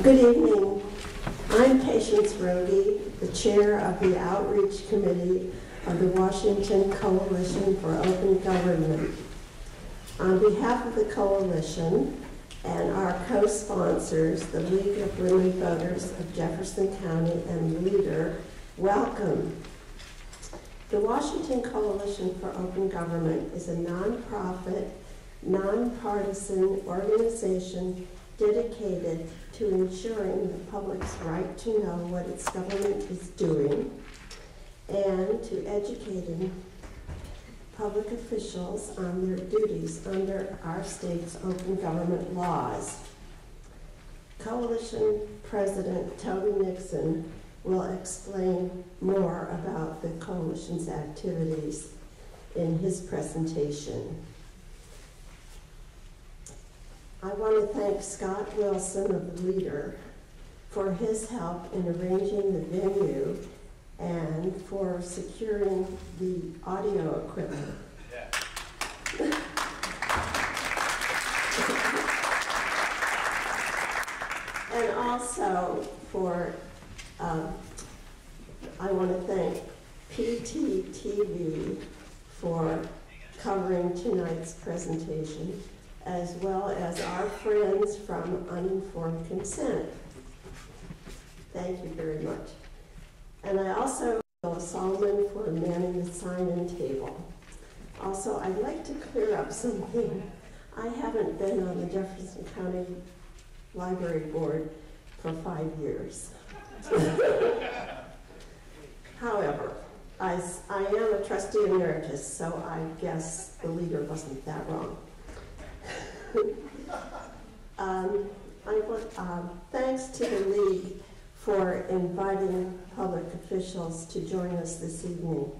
Good evening. I'm Patience Rohde, the chair of the Outreach Committee of the Washington Coalition for Open Government. On behalf of the coalition and our co-sponsors, the League of Women Voters of Jefferson County and Leader, welcome. The Washington Coalition for Open Government is a nonprofit, nonpartisan organization dedicated to ensuring the public's right to know what its government is doing and to educating public officials on their duties under our state's open government laws. Coalition President Toby Nixon will explain more about the coalition's activities in his presentation. I want to thank Scott Wilson of the Leader for his help in arranging the venue and for securing the audio equipment. Yeah. And also for, I want to thank PTTV for covering tonight's presentation, as well as our friends from Uninformed Consent. Thank you very much. And I also thank Solomon for manning the sign-in table. Also, I'd like to clear up something. I haven't been on the Jefferson County Library Board for 5 years. However, I am a trustee emeritus, so I guess the leader wasn't that wrong. Thanks to the League for inviting public officials to join us this evening.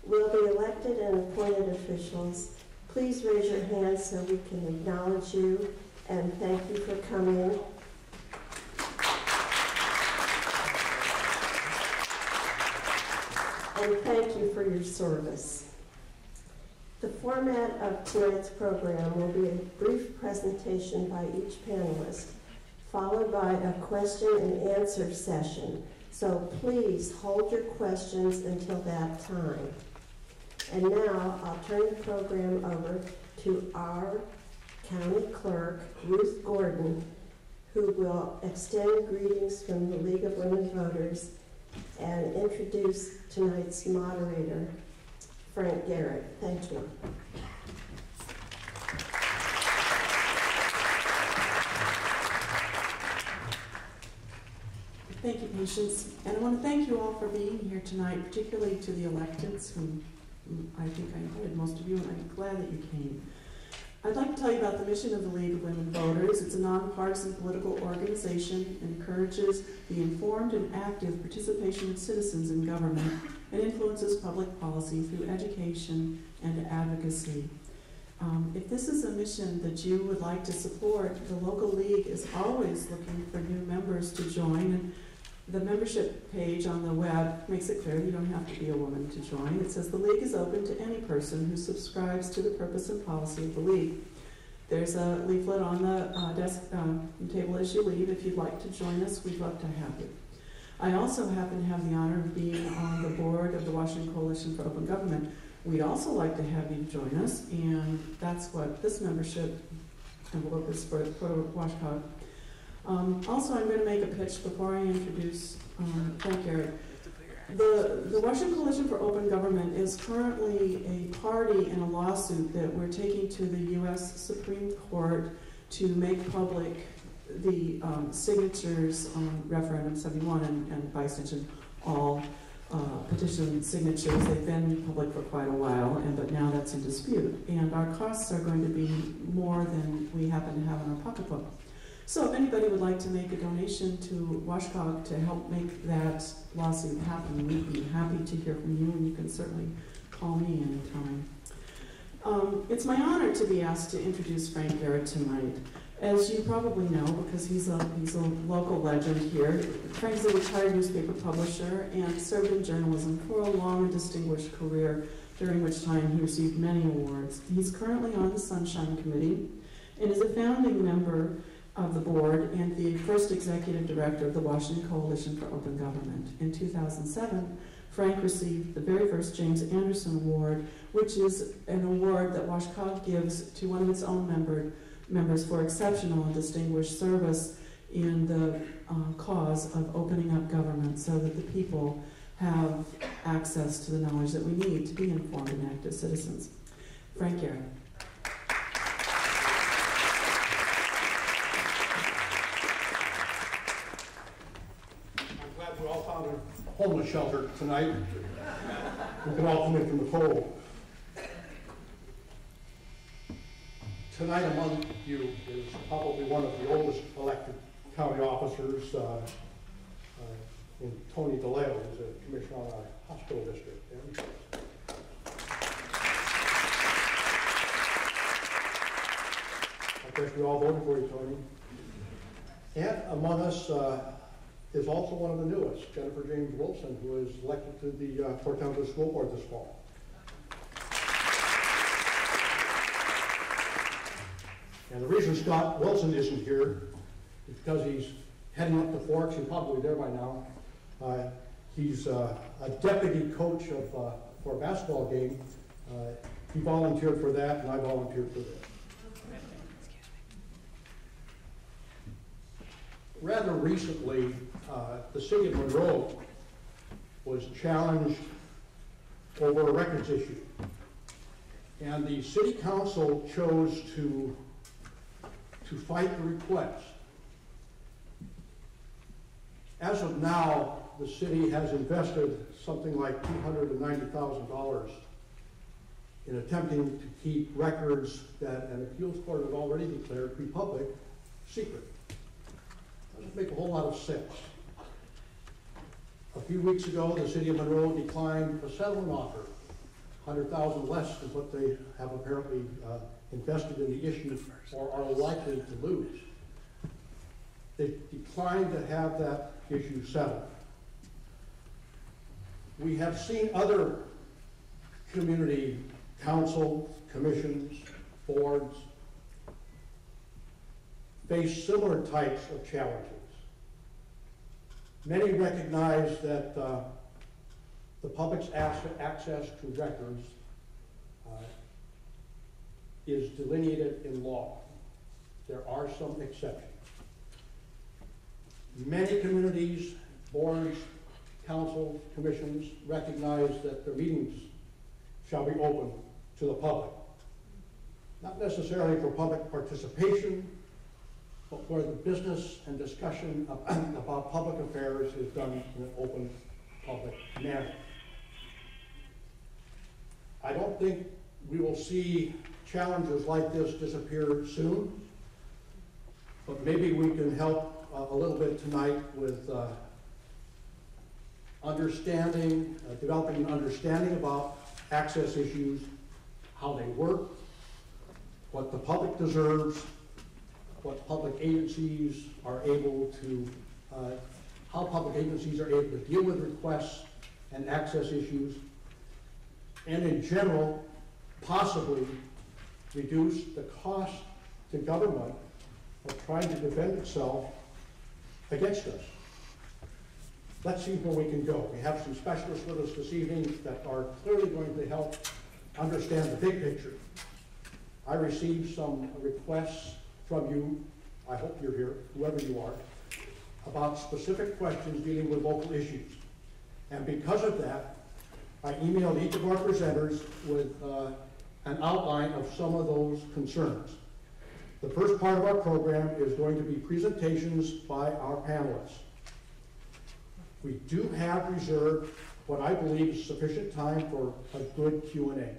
Will the elected and appointed officials please raise your hands so we can acknowledge you and thank you for coming. And thank you for your service. The format of tonight's program will be a brief presentation by each panelist, followed by a question and answer session. So please hold your questions until that time. And now I'll turn the program over to our county clerk, Ruth Gordon, who will extend greetings from the League of Women Voters and introduce tonight's moderator, Frank Garrett. Thank you. Thank you, Patience. And I want to thank you all for being here tonight, particularly to the electeds, whom I think I invited most of you, and I'm glad that you came. I'd like to tell you about the mission of the League of Women Voters. It's a nonpartisan political organization and encourages the informed and active participation of citizens in government and influences public policy through education and advocacy. If this is a mission that you would like to support, the local league is always looking for new members to join. And the membership page on the web makes it clear you don't have to be a woman to join. It says the league is open to any person who subscribes to the purpose and policy of the league. There's a leaflet on the desk table as you leave. If you'd like to join us, we'd love to have you. I also happen to have the honor of being on the board of the Washington Coalition for Open Government. We'd also like to have you join us, and that's what this membership envelope is for WashCog. Also, I'm going to make a pitch before I introduce Frank Garrett. The Washington Coalition for Open Government is currently a party in a lawsuit that we're taking to the U.S. Supreme Court to make public the signatures on Referendum 71 and by extension all petition signatures. They've been public for quite a while, but now that's in dispute. And our costs are going to be more than we happen to have in our pocketbook. So if anybody would like to make a donation to WashCog to help make that lawsuit happen, we'd be happy to hear from you, and you can certainly call me anytime. It's my honor to be asked to introduce Frank Garrett tonight. As you probably know, because he's a local legend here, Frank's a retired newspaper publisher and served in journalism for a long and distinguished career, during which time he received many awards. He's currently on the Sunshine Committee and is a founding member of the board and the first executive director of the Washington Coalition for Open Government. In 2007, Frank received the very first James Anderson Award, which is an award that WashCog gives to one of its own members for exceptional and distinguished service in the cause of opening up government so that the people have access to the knowledge that we need to be informed and active citizens. Frank Gehry. I'm glad we all found a homeless shelter tonight. We can all come in from the cold. Tonight among you is probably one of the oldest elected county officers in Tony DeLeo, who's a commissioner on our hospital district. I guess we all voted for you, Tony. And among us is also one of the newest, Jennifer James Wilson, who was elected to the Port Townsend School Board this fall. And the reason Scott Wilson isn't here is because he's heading up to Forks. He's probably there by now. He's a deputy coach for a basketball game. He volunteered for that, and I volunteered for this. Rather recently, the city of Monroe was challenged over a records issue. And the city council chose to fight the request. As of now, the city has invested something like $290,000 in attempting to keep records that an appeals court had already declared to be public secret. Doesn't make a whole lot of sense. A few weeks ago, the city of Monroe declined a settlement offer, $100,000 less than what they have apparently invested in the issue or are likely to lose. They declined to have that issue settled. We have seen other community councils, commissions, boards face similar types of challenges. Many recognize that the public's access to records is delineated in law. There are some exceptions. Many communities, boards, councils, commissions recognize that the meetings shall be open to the public. Not necessarily for public participation, but where the business and discussion about public affairs is done in an open, public manner. I don't think we will see challenges like this disappear soon, but maybe we can help a little bit tonight with understanding, developing an understanding about access issues, how they work, what the public deserves, what public agencies are able to, how public agencies are able to deal with requests and access issues, and in general, possibly reduce the cost to government of trying to defend itself against us. Let's see where we can go. We have some specialists with us this evening that are clearly going to help understand the big picture. I received some requests from you, I hope you're here, whoever you are, about specific questions dealing with local issues. And because of that, I emailed each of our presenters with an outline of some of those concerns. The first part of our program is going to be presentations by our panelists. We do have reserved what I believe is sufficient time for a good Q&A.